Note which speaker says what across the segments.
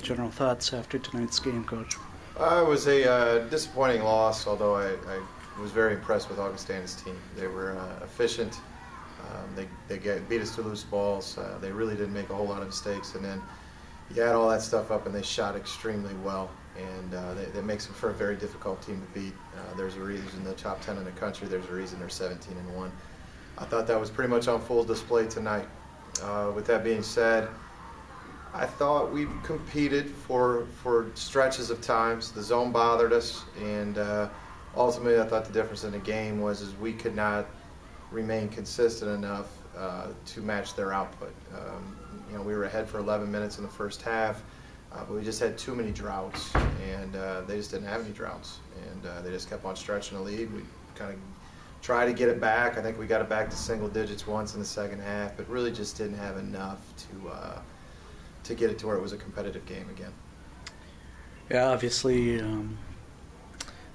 Speaker 1: general thoughts after tonight's game, Coach?
Speaker 2: It was a disappointing loss, although I was very impressed with Augustana's team. They were efficient. They beat us to loose balls. They really didn't make a whole lot of mistakes. And then you add all that stuff up, and they shot extremely well. And that makes them for a very difficult team to beat. There's a reason in the top 10 in the country. There's a reason they're 17-1. I thought that was pretty much on full display tonight. With that being said, I thought we competed for stretches of times. The zone bothered us, and ultimately I thought the difference in the game was we could not remain consistent enough to match their output. We were ahead for 11 minutes in the first half, but we just had too many droughts, and they just didn't have any droughts, and they just kept on stretching the lead. We kind of tried to get it back. I think we got it back to single digits once in the second half, but really just didn't have enough to get it to where it was a competitive game again.
Speaker 1: Yeah, obviously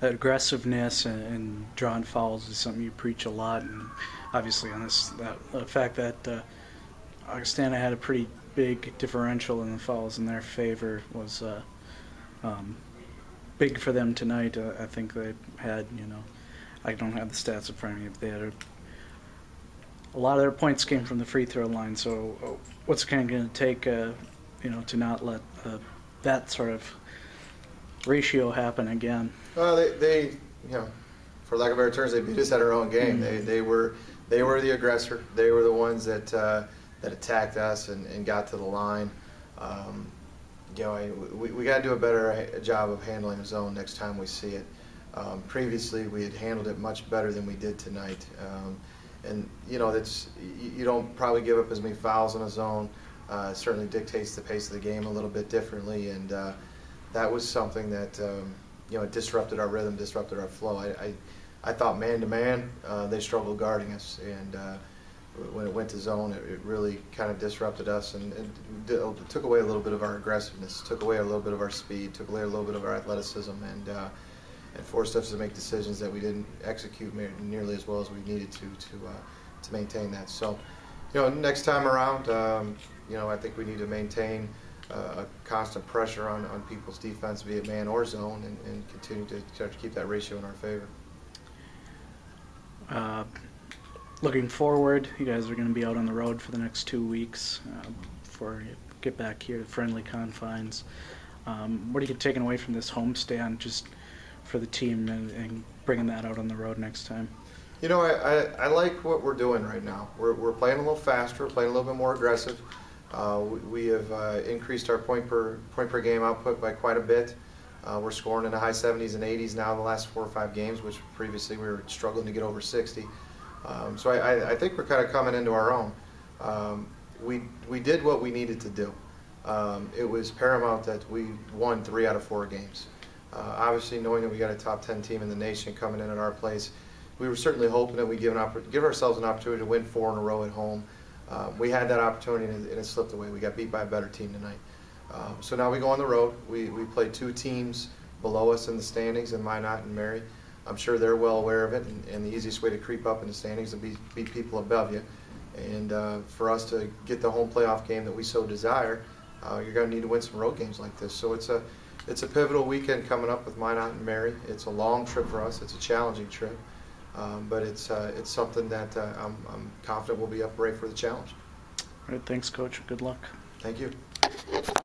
Speaker 1: that aggressiveness and drawing fouls is something you preach a lot, and obviously on the fact that Augustana had a pretty big differential in the fouls in their favor was big for them tonight. I think they had, I don't have the stats in front of me, but they had a lot of their points came from the free throw line. So what's it kind of going to take, to not let that sort of ratio happen again?
Speaker 2: Well, they for lack of better terms, they beat us at our own game. Mm-hmm. They were the aggressor. They were the ones that attacked us and got to the line. We got to do a better job of handling the zone next time we see it. Previously, we had handled it much better than we did tonight. And that's, you don't probably give up as many fouls in a zone. It certainly dictates the pace of the game a little bit differently, and that was something that it disrupted our rhythm, disrupted our flow. I thought man-to-man, they struggled guarding us, and when it went to zone, it really kind of disrupted us, and it took away a little bit of our aggressiveness, took away a little bit of our speed, took away a little bit of our athleticism, and forced us to make decisions that we didn't execute nearly as well as we needed to maintain that. So, next time around, I think we need to maintain a constant pressure on people's defense, be it man or zone, and continue to try to keep that ratio in our favor.
Speaker 1: Looking forward, you guys are going to be out on the road for the next 2 weeks before you get back here to friendly confines. What are you taking away from this homestand just for the team and bringing that out on the road next time?
Speaker 2: I like what we're doing right now. We're playing a little faster, playing a little bit more aggressive. We have increased our point per game output by quite a bit. We're scoring in the high 70s and 80s now in the last 4 or 5 games, which previously we were struggling to get over 60. So I think we're kind of coming into our own. We did what we needed to do. It was paramount that we won 3 out of 4 games. Obviously, knowing that we got a top 10 team in the nation coming in at our place, we were certainly hoping that we give ourselves an opportunity to win 4 in a row at home. We had that opportunity, and it slipped away. We got beat by a better team tonight. So now we go on the road. We play 2 teams below us in the standings, in Minot and Mary. I'm sure they're well aware of it, and the easiest way to creep up in the standings is to beat people above you. And for us to get the home playoff game that we so desire, you're going to need to win some road games like this. So it's a pivotal weekend coming up with Minot and Mary. It's a long trip for us. It's a challenging trip, but it's something that I'm confident we'll be up right for the challenge.
Speaker 1: All right, thanks, Coach. Good luck.
Speaker 2: Thank you.